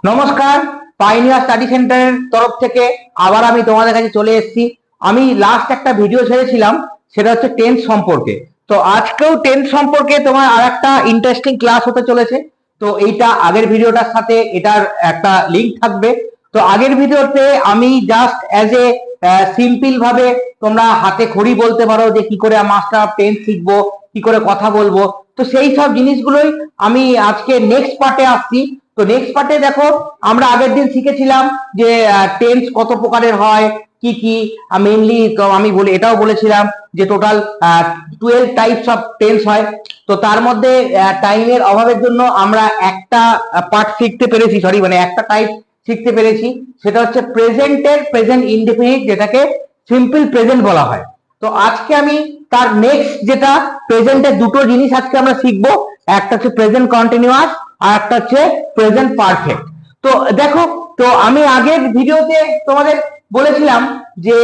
নমস্কার, pioneer study সেন্টারের তরফ থেকে আবার আমি তোমাদের কাছে চলে এসেছি। আমি লাস্ট একটা ভিডিও ছেড়েছিলাম, সেটা হচ্ছে টেন্স সম্পর্কে। তো আজকেও টেন্স সম্পর্কে তোমার আর একটা ইন্টারেস্টিং ক্লাস হতে চলেছে। তো এইটা আগের ভিডিওটার সাথে এটার একটা লিঙ্ক থাকবে। তো আগের ভিডিওতে আমি জাস্ট অ্যাজ এ সিম্পল ভাবে তোমরা হাতে খড়ি বলতে পারো যে কি করে মাস্টার অফ টেন্স শিখবো, কি করে কথা বলবো। তো সেই সব জিনিসগুলোই আমি আজকে নেক্সট পার্টে আসছি। তো নেক্সট পার্টে দেখো, আমরা আগের দিন শিখেছিলাম যে টেন্স কত প্রকারের হয়, কি কি মেইনলি। তো আমি এটাও বলেছিলাম যে টোটাল 12 টাইপস অফ টেন্স হয়। তো তার মধ্যে টাইমের অভাবের জন্য আমরা একটা পার্ট শিখতে পেরেছি, মানে একটা টাইপ শিখতে পেরেছি। সেটা হচ্ছে প্রেজেন্টের প্রেজেন্ট ইনডেফিনিট, যেটাকে সিম্পল প্রেজেন্ট বলা হয়। তো আজকে আমি তার নেক্সট যেটা প্রেজেন্টের দুটো জিনিস আজকে আমরা শিখবো। একটা হচ্ছে প্রেজেন্ট কন্টিনিউয়াস আর একটা হচ্ছে প্রেজেন্ট পারফেক্ট। তো দেখো, তো আমি আগের ভিডিওতে তোমাদের বলেছিলাম যে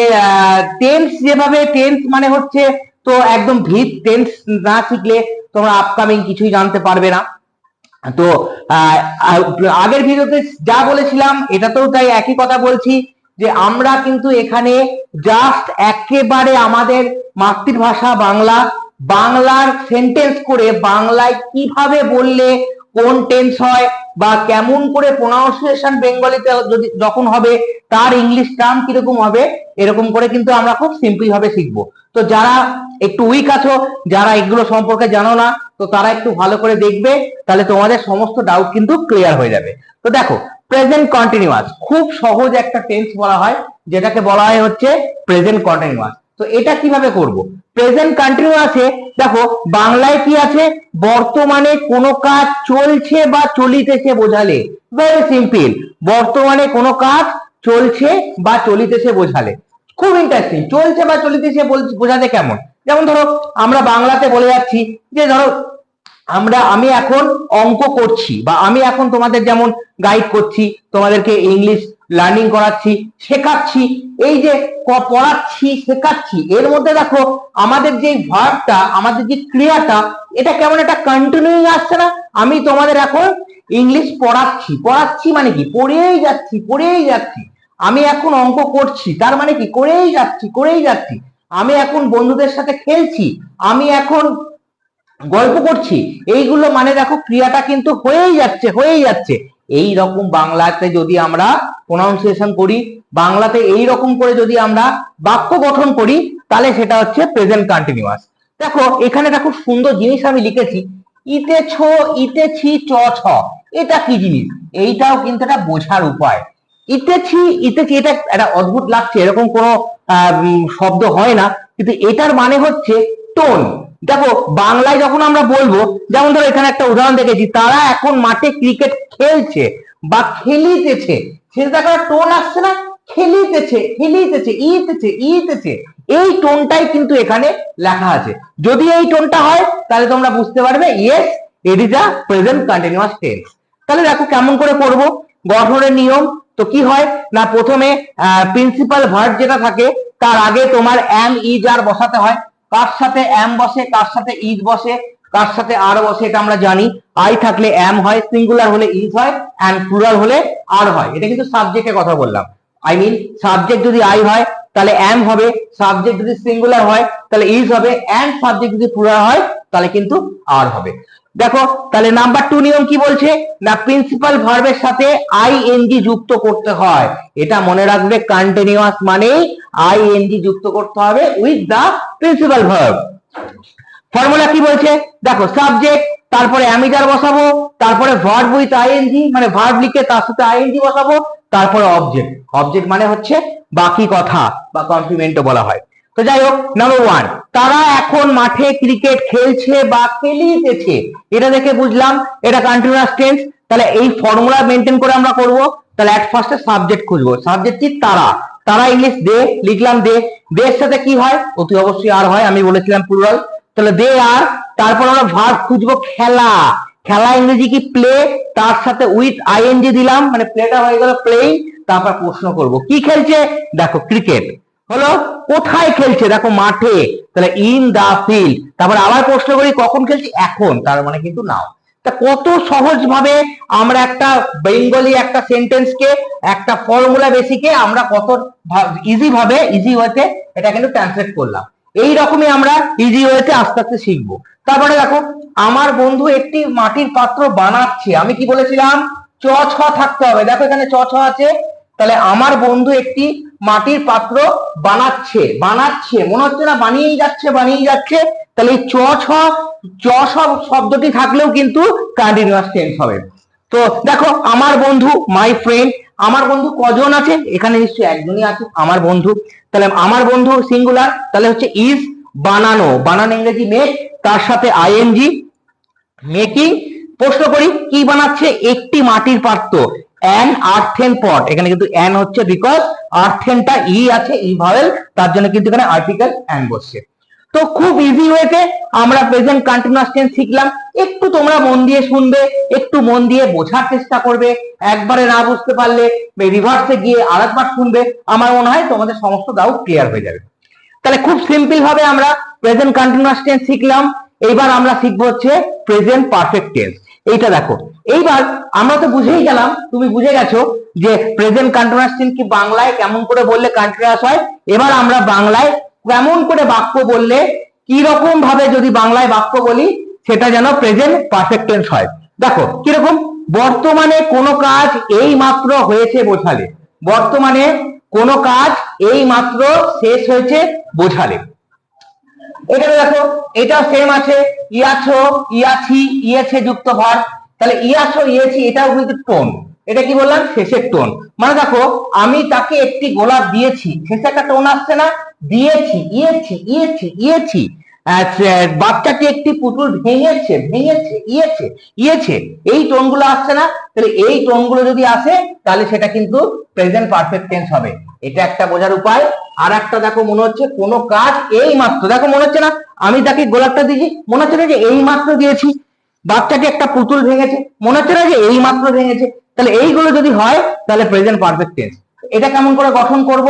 টেন্স, যেভাবে টেন্স মানে হচ্ছে তো একদম ভিত, টেন্স না শিখলে তোমরা আপকামিং কিছুই জানতে পারবে না। তো আগের ভিডিওতে যা বলেছিলাম এটাতেও তাই একই কথা বলছি, যে আমরা কিন্তু এখানে জাস্ট একেবারে আমাদের মাতৃভাষা বাংলা, বাংলার সেন্টেন্স করে বাংলায় কিভাবে বললে কোন টেন্স হয় বা কেমন করে প্রোনাউন্সিয়েশন বেঙ্গলিতে যদি যখন হবে তার ইংলিশ টার্ম কিরকম হবে, এরকম করে কিন্তু আমরা খুব সিম্পল ভাবে শিখবো। তো যারা একটু উইক আছো, যারা এগুলো সম্পর্কে জানো না, তো তারা একটু ভালো করে দেখবে, তাহলে তোমাদের সমস্ত ডাউট কিন্তু ক্লিয়ার হয়ে যাবে। তো দেখো, প্রেজেন্ট কন্টিনিউয়াস খুব সহজ একটা টেন্স বলা হয়, যেটাকে বলা হয় হচ্ছে প্রেজেন্ট কন্টিনিউয়াস। তো এটা কিভাবে করব? প্রেজেন্ট কন্টিনিউয়াসে দেখো বাংলায় কি আছে, বর্তমানে কোনো কাজ চলছে বা চলিতেছে বোঝালে। ভেরি সিম্পল, বর্তমানে কোনো কাজ চলছে বা চলিতেছে বোঝালে। খুব ইন্টারেস্টিং, চলছে বা চলিতেছে বোঝাতে কেমন? যেমন ধরো আমরা বাংলাতে বলে যাচ্ছি যে ধরো আমি এখন অঙ্ক করছি, বা আমি এখন তোমাদের যেমন গাইড করছি, তোমাদেরকে ইংলিশ লার্নিং করাচ্ছি, শেখাচ্ছি। এই যে পড়াচ্ছি শেখাচ্ছি, এর মধ্যে দেখো আমাদের যে ভার্বটা, আমাদের যে ক্রিয়াটা, এটা কেমন একটা কন্টিনিউইং আসছে না? আমি তোমাদের এখন ইংলিশ পড়াচ্ছি, পড়াচ্ছি মানে কি? পড়েই যাচ্ছি, পড়েই যাচ্ছি। আমি এখন অঙ্ক করছি, তার মানে কি? করেই যাচ্ছি, করেই যাচ্ছি। আমি এখন বন্ধুদের সাথে খেলছি, আমি এখন গল্প করছি, এইগুলো মানে দেখো ক্রিয়াটা কিন্তু হয়েই যাচ্ছে, হয়েই যাচ্ছে। এই রকম বাংলাতে যদি আমরা প্রোনাউন্সিয়েশন করি, বাংলাতে এই রকম করে যদি আমরা বাক্য গঠন করি, তাহলে সেটা হচ্ছে প্রেজেন্ট কন্টিনিউয়াস। দেখো এখানে দেখো সুন্দর জিনিস আমি লিখেছি, ইতেছ, ইতেছি, চ ছ। এটা কি জিনিস? এইটাও কিন্তু একটা বোঝার উপায়। ইতেছি, ইতেছি, এটা একটা অদ্ভুত লাগছে, এরকম কোনো শব্দ হয় না, কিন্তু এটার মানে হচ্ছে টোন। দেখো বাংলায় যখন আমরা বলবো, যেমন ধরো এখানে একটা উদাহরণ দেখেছি, তারা এখন মাঠে ক্রিকেট খেলছে বা খেলিতেছে, সেটা একটা টোন আসছে না? খেলিতেছে, খেলিতেছে, ইতেছে, ইতেছে, এই টোনটাই কিন্তু এখানে লেখা আছে। যদি এই টোনটা হয় তাহলে তোমরা বুঝতে পারবে yes, it is a present continuous tense. তাহলে দেখো কেমন করে করব গঠনের নিয়ম। তো কি হয় না, প্রথমে প্রিন্সিপাল ভার্ব যেটা থাকে তার আগে তোমার এম ইজ আর বসাতে হয়। কার সাথে এম বসে, কার সাথে ইজ বসে, কার সাথে আর বসে, এটা আমরা জানি। আই থাকলে এম হয়, সিঙ্গুলার হলে ইজ হয়, এন্ড প্লুরাল হলে আর হয়। এটা কিন্তু সাবজেক্টের কথা বললাম। আই মিন সাবজেক্ট যদি আই হয় তাহলে এম হবে, সাবজেক্ট যদি সিঙ্গুলার হয় তাহলে ইজ হবে, এন্ড সাবজেক্ট যদি প্লুরাল হয় তাহলে কিন্তু আর হবে। দেখো তাহলে নাম্বার 2 নিয়ম কি বলছে না, প্রিন্সিপাল ভার্বের সাথে আইএনজি যুক্ত করতে হয়। এটা মনে রাখবে, কন্টিনিউয়াস মানে আইএনজি যুক্ত করতে হবে with the principal verb. Formula কি বলছে দেখো, সাবজেক্ট, তারপরে অ্যামিটার বসাবো, তারপরে ভার্ব উইথ আইএনজি, মানে ভার্ব লিখে তার সাথে আইএনজি বসাবো, তারপরে অবজেক্ট। অবজেক্ট মানে হচ্ছে বাকি কথা বা কমপ্লিমেন্টও বলা হয়। তো যাই হোক, নাম্বার 1, তারা এখন মাঠে ক্রিকেট খেলছে বা খেলিতেছে। এটা দেখে বুঝলাম এটা কন্টিনিউয়াস টেন্স। তাহলে এই ফর্মুলা মেনটেন করে আমরা করব। তাহলে এট ফার্স্টে সাবজেক্ট খুঁজবো, সাবজেক্ট কি? তারা। তারা ইংলিশ দে লিখলাম, দে। দে এর সাথে কি হয়? অতি অবশ্যই আর হয়, আমি বলেছিলাম প্লুরাল। তাহলে দে আর, তারপর আমরা ভার্ব খুঁজবো খেলা। খেলা ইংরেজি কি? প্লে। তার সাথে উইথ আইএনজি দিলাম, মানে প্লেটা হয়ে গেল প্লেইং। তারপর প্রশ্ন করব কি খেলছে, দেখো ক্রিকেট হলো। কোথায় খেলছে? দেখো মাঠে, তাহলে ইন দা ফিল্ড। তারপর আবার প্রশ্ন করি কখন খেলছি? এখন, তার মানে কিন্তু নাও। তা কত সহজ ভাবে আমরা একটা বেঙ্গলি একটা সেন্টেন্সকে একটা ফর্মুলা বেসিকে আমরা কত ইজি ওয়েতে এটা কিন্তু ট্রান্সলেট করলাম। এই রকমই আমরা ইজি ওয়েতে আস্তে আস্তে শিখবো। তারপরে দেখো, আমার বন্ধু একটি মাটির পাত্র বানাচ্ছে, আমি কি বলেছিলাম, চ ছ থাকতে হবে। দেখো এখানে চ ছ আছে, তাহলে আমার বন্ধু একটি মাটির পাত্র বানাচ্ছে, বানাচ্ছে মনে হচ্ছে না বানিয়েই যাচ্ছে বানিয়েই যাচ্ছে, তাহলে এই চ ছ শব্দটি থাকলেও কিন্তু কন্টিনিউয়াস টেন্স হবে। তো দেখো, আমার বন্ধু মাই ফ্রেন্ড, আমার বন্ধু কজন আছে, এখানে নিশ্চয়ই একজনই আছে আমার বন্ধু, তাহলে আমার বন্ধু সিঙ্গুলার, তাহলে হচ্ছে ইজ। বানানো, বানানো ইংরেজি মেক, তার সাথে আইএনজি, মেকিং। প্রশ্ন করি, কি বানাচ্ছে, একটি মাটির পাত্র, অ্যান আর্থেন পট, এখানে কিন্তু অ্যান হচ্ছে বিকজ আর্থেনটা ই আছে, ই ভাওয়েল, তার জন্য কিন্তু এখানে আর্টিকেল অ্যান বসছে। তো খুব ইজি ওয়েতে আমরা প্রেজেন্ট কন্টিনিউয়াস টেন্স শিখলাম। একটু তোমরা মন দিয়ে শুনবে, একটু মন দিয়ে বোঝার চেষ্টা করবে, একবারে না বুঝতে পারলে রিভার্সে গিয়ে আরেকবার শুনবে, আমার মনে হয় তোমাদের সমস্ত ডাউট ক্লিয়ার হয়ে যাবে। তাহলে খুব সিম্পল ভাবে আমরা প্রেজেন্ট কন্টিনিউয়াস টেন্স শিখলাম। এইবার আমরা শিখবো হচ্ছে প্রেজেন্ট পারফেক্ট টেন্স। এইটা দেখো, এইবার আমরা তো বুঝেই গেলাম, তুমি বুঝে গেছো যে প্রেজেন্ট কন্টিনিউয়াস টেন্স কি বাংলায় কেমন করে বললে কন্টিনিউয়াস হয়। এবার আমরা বাংলায় কেমন করে বাক্য বললে, কি রকম ভাবে যদি বাংলায় বাক্য বলি সেটা যেন প্রেজেন্ট পারফেক্ট টেন্স হয়। দেখো কিরকম, বর্তমানে কোনো কাজ এই মাত্র হয়েছে বোঝালে, বর্তমানে কোনো কাজ এই মাত্র শেষ হয়েছে বোঝালে। এখানে দেখো এটা সেম আছে, ইয়াছো, ইয়াছি, ইয়েছে যুক্ত ভার্ব, তাহলে ইয়াছো, ইয়েছি, এটাও কিন্তু টোন। এটা কি বললাম, শেষের টোন। মানে দেখো, আমি তাকে একটি গোলাপ দিয়েছি, শেষে একটা টোন আসছে না, দিয়েছি, ইয়েছি, ইয়েছি, ইয়েছি। বাচ্চাটি একটি পুতুল ভেঙেছে, ভেঙেছে, ইয়েছে, ইয়েছে, এই টোনগুলো আসছে না, তাহলে এই টোনগুলো যদি আসে তাহলে সেটা কিন্তু প্রেজেন্ট পারফেক্ট টেন্স হবে। এটা একটা বোঝার উপায়। আর একটা দেখো, মনে হচ্ছে কোনো কাজ এই মাত্র, দেখো মনে হচ্ছে না আমি তাকে গোলাপটা দিয়েছি, মনে হচ্ছে না যে এই মাত্র দিয়েছি। বাচ্চাটি একটা পুতুল ভেঙেছে, মনে হচ্ছে না যে এই মাত্র ভেঙেছে। তাহলে এইগুলো যদি হয় তাহলে প্রেজেন্ট পারফেক্ট টেন্স। এটা কেমন করে গঠন করব,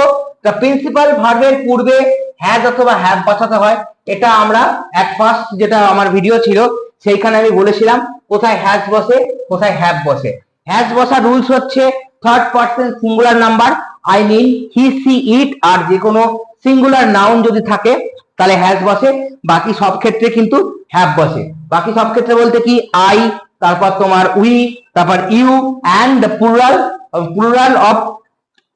প্রিন্সিপাল ভার্বের পূর্বে হ্যাজ অথবা হ্যাভ বসাতে হয়। এটা আমরা এট ফার্স্ট যেটা আমার ভিডিও ছিল সেইখানে আমি বলেছিলাম কোথায় হ্যাজ বসে কোথায় হ্যাভ বসে। হ্যাজ বসার রুলস হচ্ছে third person singular number, I mean he see it, আর যে কোনো সিঙ্গুলার নাউন যদি থাকে তাহলে হ্যাজ বসে, বাকি সব ক্ষেত্রে কিন্তু হ্যাভ বসে। বাকি সব ক্ষেত্রে বলতে কি, আই, তারপর তোমার উই, তারপর you and the plural of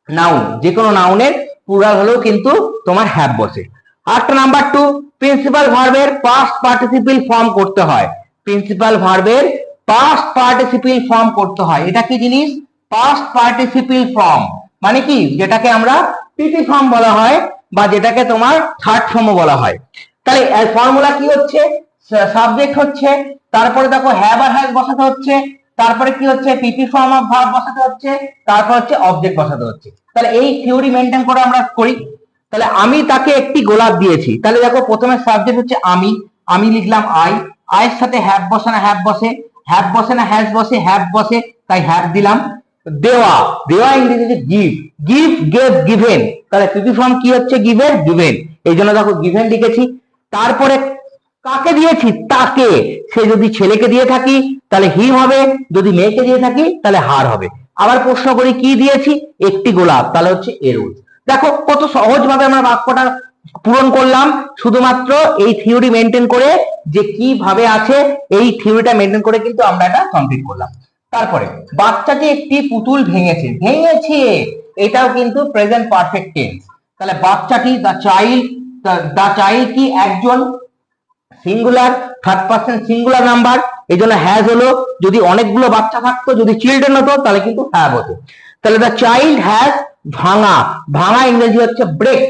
noun, যে কোনো নাউনের প্লুরাল হলেও কিন্তু তোমার হ্যাভ বসে। আরেকটা নাম্বার 2, প্রিন্সিপাল ভার্বের পাস্ট পার্টিসিপল ফর্ম করতে হয়। প্রিন্সিপাল ভার্বের পাস্ট পার্টিসিপল ফর্ম করতে হয়। এটা কি জিনিস, পাস্ট পার্টিসিপল ফর্ম মানে কি, যেটাকে আমরা পিপি ফর্ম বলা হয় বা যেটাকে তোমার থার্ড ফর্মও বলা হয়। তাহলে ফর্মুলা কি হচ্ছে, সাবজেক্ট হচ্ছে, তারপরে দেখো হ্যাভ আর হ্যাজ বসাতে হচ্ছে, তারপরে কি হচ্ছে পিপি ফর্ম অফ ভার্ব বসাতে হচ্ছে, তারপর হচ্ছে অবজেক্ট বসাতে হচ্ছে। তাহলে এই থিওরি মেনটেন করে আমরা করি। তাহলে আমি তাকে একটি গোলাপ দিয়েছি, তাহলে দেখো প্রথমে সাবজেক্ট হচ্ছে আমি, আমি লিখলাম আই, আয়ের সাথে হ্যাভ বসে না হ্যাভ বসে, হ্যাভ বসে না হ্যাজ বসে, হ্যাভ বসে, তাই হ্যাভ দিলাম। দেওয়া, দেওয়া ইংরেজিতে গিভ, গিভ, গেভ, গিভেন, তাহলে পিপি ফর্ম কি হচ্ছে গিভের, গিভেন, এই জন্য দেখো গিভেন লিখেছি। তারপরে কাকে দিয়েছি, তাকে, সে যদি ছেলেকে দিয়ে থাকি তাহলে হি হবে, যদি মেয়েকে দিয়ে থাকি তাহলে হার হবে। আবার প্রশ্ন করি কি দিয়েছি, একটি গোলাপ, তাহলে হচ্ছে এ রোজ। দেখো কত সহজ ভাবে আমরা বাক্যটা পূরণ করলাম, শুধুমাত্র এই থিওরি মেনটেন করে, যে কিভাবে আছে এই থিওরিটা মেনটেন করে কিন্তু আমরা এটা কমপ্লিট করলাম। তারপরে বাচ্চাটি একটি পুতুল ভেঙেছে, ভেঙেছে, এটাও কিন্তু প্রেজেন্ট পারফেক্ট টেন্স। তাহলে বাচ্চাটি, দ্য চাইল্ড, দ্য চাইল্ড কি একজন, singular, third person singular number, এই জন্য হ্যাজ হলো। যদি অনেকগুলো বাচ্চা থাকতো, যদি চিলড্রেন হতো তাহলে কিন্তু হ্যাভ হতো। তাহলে দ্য চাইল্ড হ্যাজ, ভাঙা, ভাঙা ইংরেজি হচ্ছে ব্রেক,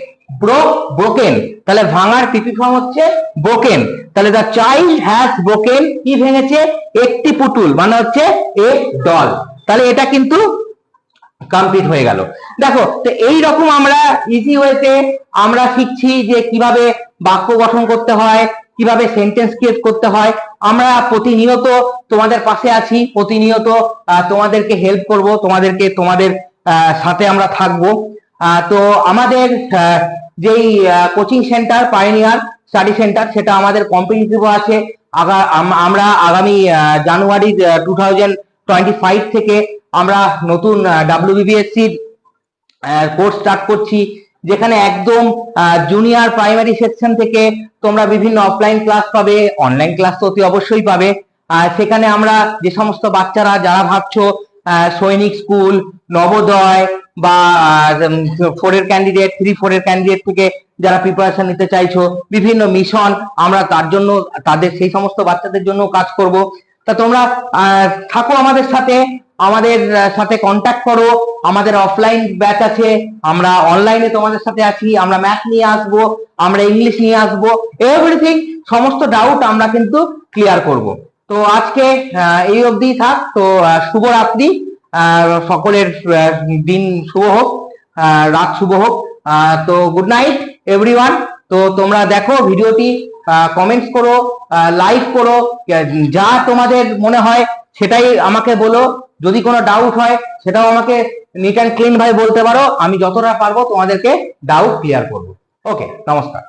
ব্রোক, ব্রোকেন, তাহলে ভাঙার পিপি ফর্ম হচ্ছে ব্রোকেন। তাহলে দ্য চাইল্ড হ্যাজ ব্রোকেন, কি ভেঙেছে, একটি পুতুল, মানে হচ্ছে এ ডল। তাহলে এটা কিন্তু কমপ্লিট হয়ে গেল। দেখো, তো এই রকম আমরা ইজি ওয়েতে আমরা শিখছি যে কিভাবে বাক্য গঠন করতে হয়, কিভাবে সেন্টেন্স ক্রিয়েট করতে হয়। আমরা প্রতিনিয়ত তোমাদের পাশে আছি, প্রতিনিয়ত তোমাদেরকে হেল্প করব, তোমাদের সাথে আমরা থাকবো। তো আমাদের যেই coaching centre pioneer study centre, সেটা আমাদের কম্পিটিটিভ আছে, আমরা আগামী জানুয়ারি 2025 থেকে আমরা নতুন WBBSC কোর্স স্টার্ট করছি, যেখানে একদম জুনিয়র প্রাইমারি সেকশন থেকে তোমরা বিভিন্ন অফলাইন ক্লাস পাবে, অনলাইন ক্লাস তো অতি অবশ্যই পাবে। সেখানে আমরা যে সমস্ত বাচ্চারা যারা ভাবছো সৈনিক স্কুল, নবোদয় বা 4-এর ক্যান্ডিডেট, 3-4-এর ক্যান্ডিডেট থেকে যারা প্রিপারেশন নিতে চাইছো, বিভিন্ন মিশন, আমরা তার জন্য তাদের সেই সমস্ত বাচ্চাদের জন্য কাজ করব। তা তোমরা থাকো আমাদের সাথে, আমাদের সাথে কন্ট্যাক্ট করো। আমাদের অফলাইন ব্যাচ আছে, আমরা অনলাইনে তোমাদের সাথে আছি, আমরা ম্যাথ নিয়ে আসবো, আমরা ইংলিশ নিয়ে আসবো, এভরিথিং, সমস্ত ডাউট আমরা কিন্তু ক্লিয়ার করব। তো আজকে এই অবধি থাক। তো শুভরাত্রি, সকলের দিন শুভ হোক, রাত শুভ হোক। তো গুড নাইট এভরিওয়ান। তো তোমরা দেখো ভিডিওটি, কমেন্টস করো, লাইক করো, যা তোমাদের মনে হয় সেটাই আমাকে বলো। যদি কোনো ডাউট হয় সেটাও আমাকে নিট অ্যান্ড ক্লিন ভাবে বলতে পারো, আমি যতটা পারবো তোমাদেরকে ডাউট ক্লিয়ার করবো। ওকে, নমস্কার।